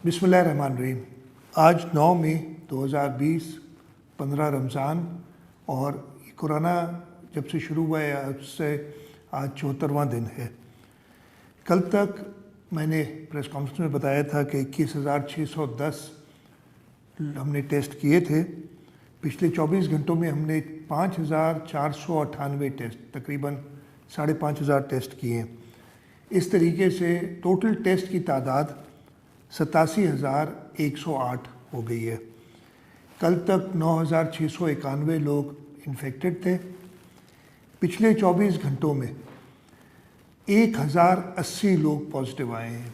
बिस्मिल्लाहिर्रहमानिर्रहीम। आज 9 मई 2020, 15 रमज़ान, और कोरोना जब से शुरू हुआ है उससे आज 74वां दिन है। कल तक मैंने प्रेस कॉन्फ्रेंस में बताया था कि 21,610 हमने टेस्ट किए थे। पिछले 24 घंटों में हमने 5,498 टेस्ट, तकरीबन 5,500 टेस्ट किए। इस तरीके से टोटल टेस्ट की तादाद 87,108 हो गई है। कल तक 9,691 लोग इन्फेक्टेड थे। पिछले 24 घंटों में 1,080 लोग पॉजिटिव आए हैं।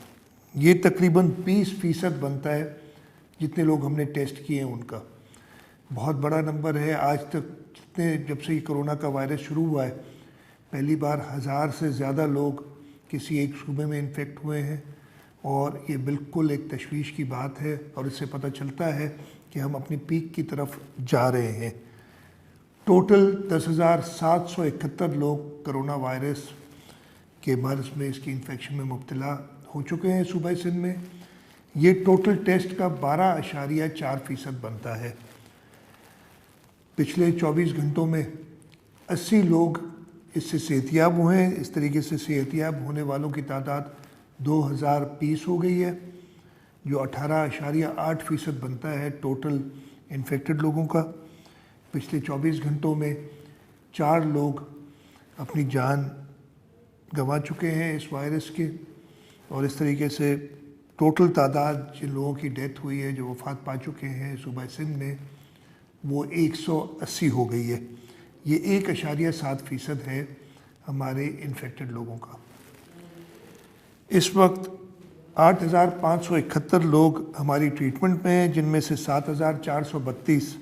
ये तकरीबन 20% बनता है जितने लोग हमने टेस्ट किए हैं उनका। बहुत बड़ा नंबर है। आज तक जितने जब से ये कोरोना का वायरस शुरू हुआ है, पहली बार 1,000 से ज़्यादा लोग किसी एक सूबे में इन्फेक्ट हुए हैं, और ये बिल्कुल एक तशवीश की बात है। और इससे पता चलता है कि हम अपनी पीक की तरफ जा रहे हैं। टोटल 10,771 लोग कोरोना वायरस के मर्ज़ में, इसकी इन्फेक्शन में मुब्तला हो चुके हैं सूबा सिंध में। ये टोटल टेस्ट का 12.4% बनता है। पिछले 24 घंटों में 80 लोग इससे सेहतियाब हुए हैं। इस तरीके से सेहतियाब होने वालों की तादाद 2,020 हो गई है, जो 18.8% बनता है टोटल इन्फेक्टेड लोगों का। पिछले 24 घंटों में 4 लोग अपनी जान गंवा चुके हैं इस वायरस के, और इस तरीके से टोटल तादाद जिन लोगों की डेथ हुई है, जो वफ़ात पा चुके हैं सूबा सिंध में, वो 180 हो गई है। ये 1.7% है हमारे इन्फेक्टेड लोगों का। इस वक्त 8,571 लोग हमारी ट्रीटमेंट में हैं, जिनमें से 7,432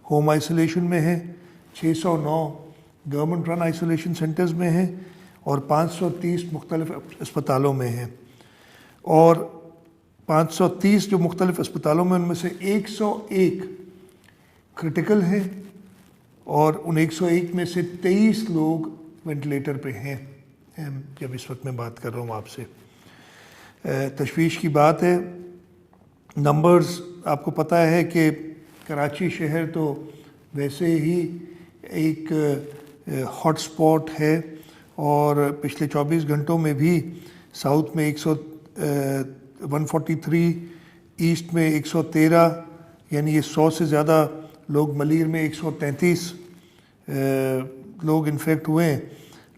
होम आइसोलेशन में हैं, 609 गवर्नमेंट रन आइसोलेशन सेंटर्स में हैं, और 530 मुख्तलिफ अस्पतालों में हैं। और 530 जो मुख्तलिफ अस्पतालों में, उनमें से 101 क्रिटिकल हैं, और उन 101 में से 23 लोग वेंटिलेटर पे हैं जब इस वक्त मैं बात कर रहा हूँ आपसे। तशवीश की बात है। नंबर्स आपको पता है कि कराची शहर तो वैसे ही एक हॉट स्पॉट है, और पिछले 24 घंटों में भी साउथ में 143, ईस्ट में 113, यानी ये 100 से ज़्यादा लोग। मलीर में 133 लोग इन्फेक्ट हुए हैं।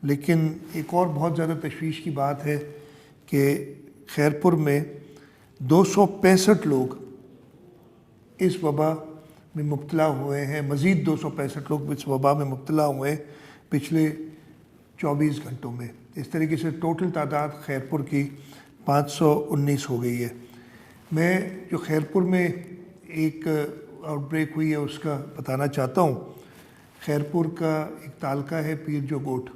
लेकिन एक और बहुत ज़्यादा तशवीश की बात है कि खैरपुर में 265 लोग इस वबा में मुब्तला हुए हैं। मज़ीद 265 लोग इस वबा में मुब्तला हुए हैं पिछले 24 घंटों में। इस तरीके से टोटल तादाद खैरपुर की 519 हो गई है। मैं जो खैरपुर में एक आउटब्रेक हुई है उसका बताना चाहता हूँ। खैरपुर का एक तालका है पीर जो गोट।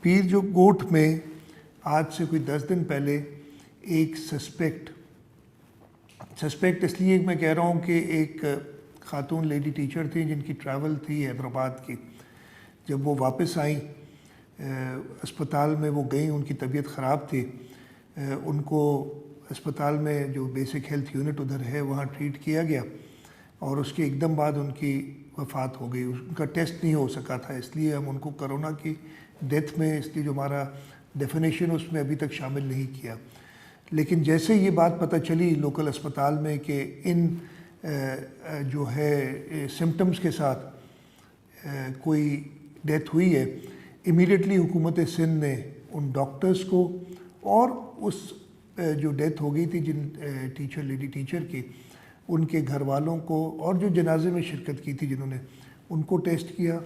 पीर जो गोट में आज से कोई 10 दिन पहले एक सस्पेक्ट इसलिए मैं कह रहा हूँ कि एक खातून लेडी टीचर थी जिनकी ट्रैवल थी हैदराबाद की। जब वो वापस आई अस्पताल में वो गई, उनकी तबीयत ख़राब थी। उनको अस्पताल में जो बेसिक हेल्थ यूनिट उधर है वहाँ ट्रीट किया गया, और उसके एकदम बाद उनकी वफ़ात हो गई। उनका टेस्ट नहीं हो सका था, इसलिए हम उनको कोरोना की डेथ में, इसलिए जो हमारा डेफिनेशन उसमें अभी तक शामिल नहीं किया। लेकिन जैसे ये बात पता चली लोकल अस्पताल में कि इन जो है सिम्टम्स के साथ कोई डेथ हुई है, इमीडिएटली हुकूमत सिंध ने उन डॉक्टर्स को और उस जो डेथ हो गई थी जिन लेडी टीचर की, उनके घर वालों को, और जो जनाजे में शिरकत की थी जिन्होंने, उनको टेस्ट किया।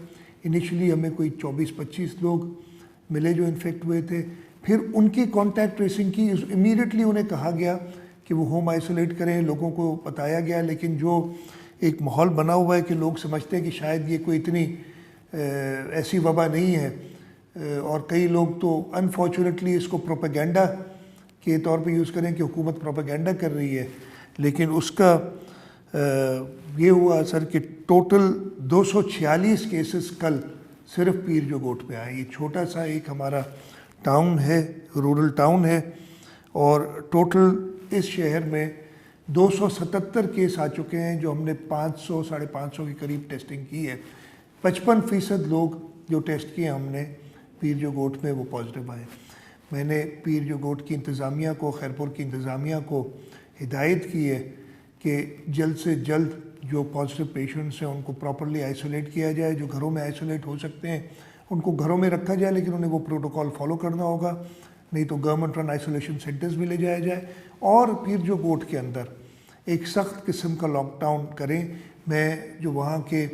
इनिशियली हमें कोई 24-25 लोग मिले जो इन्फेक्ट हुए थे। फिर उनकी कॉन्टैक्ट ट्रेसिंग की। इमीडिएटली उन्हें कहा गया कि वो होम आइसोलेट करें, लोगों को बताया गया। लेकिन जो एक माहौल बना हुआ है कि लोग समझते हैं कि शायद ये कोई इतनी ऐसी वबा नहीं है, और कई लोग तो अनफॉर्चुनेटली इसको प्रोपेगेंडा के तौर पे यूज़ करें कि हुकूमत प्रोपेगेंडा कर रही है। लेकिन उसका ये हुआ असर कि टोटल 246 केसेस कल सिर्फ पीर जो गोट में आए। ये छोटा सा एक हमारा टाउन है, रूरल टाउन है, और टोटल اس شہر میں 277 کیس آ چکے ہیں جو ہم نے 500 550 کے قریب ٹیسٹنگ کی ہے. 55% لوگ جو ٹیسٹ کیے ہم نے پیر جو گوٹ میں وہ پازیٹیو آئے. میں نے پیر جو گوٹ کی انتظامیہ کو، خیرپور کی انتظامیہ کو ہدایت کی ہے کہ جلد سے جلد جو پازیٹیو پیشنٹس ہیں ان کو پراپرلی آئسولیٹ کیا جائے. جو گھروں میں آئسولیٹ ہو سکتے ہیں ان کو گھروں میں رکھا جائے، لیکن انہیں وہ پروٹوکول فالو کرنا ہوگا، نہیں تو گورنمنٹ رن آئسولیشن سینٹرز بھی لے جایا جائے. اور پیر جو گوٹ کے اندر ایک سخت قسم کا لاک ڈاؤن کریں. میں جو وہاں کے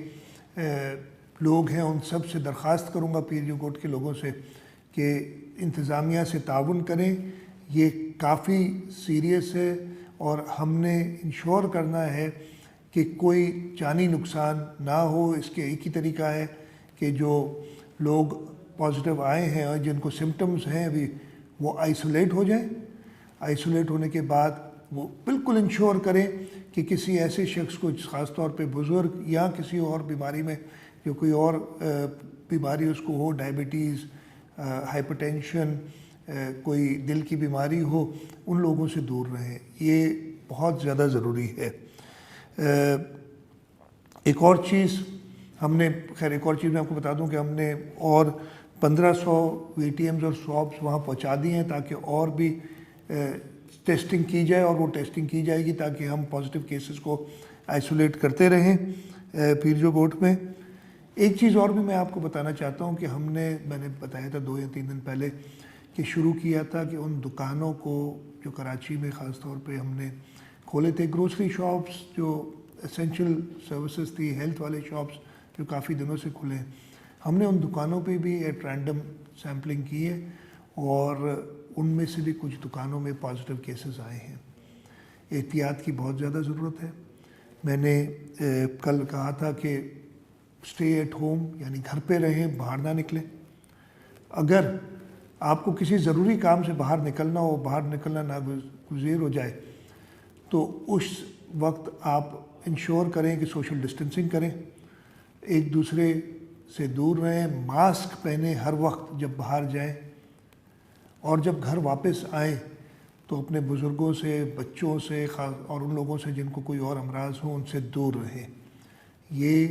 لوگ ہیں ان سب سے درخواست کروں گا، پیر جو گوٹ کے لوگوں سے، کہ انتظامیہ سے تعاون کریں. یہ کافی سیریس ہے اور ہم نے انشور کرنا ہے کہ کوئی جانی نقصان نہ ہو. اس کے ایک ہی طریقہ ہے کہ جو لوگ پازیٹیو آئے ہیں اور جن کو سمٹمز ہیں ابھی، وہ آئسولیٹ ہو جائیں. آئسولیٹ ہونے کے بعد وہ بالکل انشور کریں کہ کسی ایسے شخص کو، خاص طور پہ بزرگ یا کسی اور بیماری میں، جو کوئی اور بیماری اس کو ہو، ڈائبٹیز، ہائپر ٹینشن، کوئی دل کی بیماری ہو، ان لوگوں سے دور رہیں. یہ بہت زیادہ ضروری ہے. ایک اور چیز میں آپ کو بتا دوں کہ ہم نے اور 1500 ATMs اور سوابس وہاں پہنچا دیے ہیں تاکہ اور بھی ٹیسٹنگ کی جائے، اور وہ ٹیسٹنگ کی جائے گی تاکہ ہم پازیٹیو کیسز کو آئسولیٹ کرتے رہیں پیر جو گوٹ میں. ایک چیز اور بھی میں آپ کو بتانا چاہتا ہوں کہ میں نے بتایا تھا 2 یا 3 دن پہلے کہ شروع کیا تھا کہ ان دکانوں کو جو کراچی میں خاص طور پہ ہم نے کھولے تھے، گروسری شاپس جو اسینشل سروسز تھی، ہیلتھ والے شاپس جو کافی دنوں سے کھلے ہیں، ہم نے ان دکانوں پہ بھی ایٹ رینڈم سیمپلنگ کی ہے اور ان میں سے بھی کچھ دکانوں میں پازیٹیو کیسز آئے ہیں. احتیاط کی بہت زیادہ ضرورت ہے. میں نے کل کہا تھا کہ اسٹے ایٹ ہوم، یعنی گھر پہ رہیں، باہر نہ نکلیں. اگر آپ کو کسی ضروری کام سے باہر نکلنا ہو، باہر نکلنا ناگزیر ہو جائے، تو اس وقت آپ انشور کریں کہ سوشل ڈسٹنسنگ کریں، ایک دوسرے سے دور رہیں، ماسک پہنیں ہر وقت جب باہر جائیں، اور جب گھر واپس آئیں تو اپنے بزرگوں سے، بچوں سے اور ان لوگوں سے جن کو کوئی اور امراض ہوں ان سے دور رہیں. یہ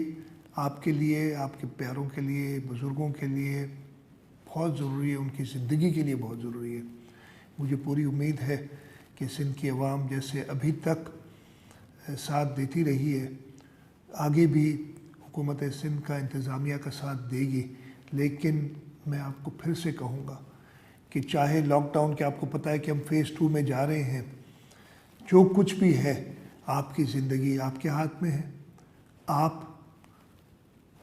آپ کے لیے، آپ کے پیاروں کے لیے، بزرگوں کے لیے بہت ضروری ہے، ان کی زندگی کے لیے بہت ضروری ہے. مجھے پوری امید ہے کہ سندھ کی عوام جیسے ابھی تک ساتھ دیتی رہی ہے، آگے بھی حکومت سندھ کا، انتظامیہ کا ساتھ دے گی. لیکن میں آپ کو پھر سے کہوں گا کہ چاہے لاک ڈاؤن کے، آپ کو پتہ ہے کہ ہم فیز 2 میں جا رہے ہیں، جو کچھ بھی ہے آپ کی زندگی آپ کے ہاتھ میں ہے. آپ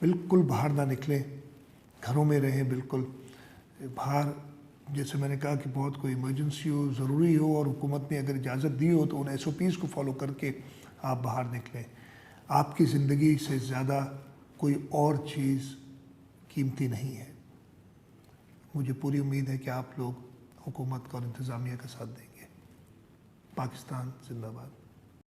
بالکل باہر نہ نکلیں، گھروں میں رہیں. بالکل باہر، جیسے میں نے کہا کہ بہت کوئی ایمرجنسی ہو، ضروری ہو اور حکومت نے اگر اجازت دی ہو تو ان SOPs کو فالو کر کے آپ باہر نکلیں. آپ کی زندگی سے زیادہ کوئی اور چیز قیمتی نہیں ہے. مجھے پوری امید ہے کہ آپ لوگ حکومت کا اور انتظامیہ کا ساتھ دیں گے. پاکستان زندہ باد.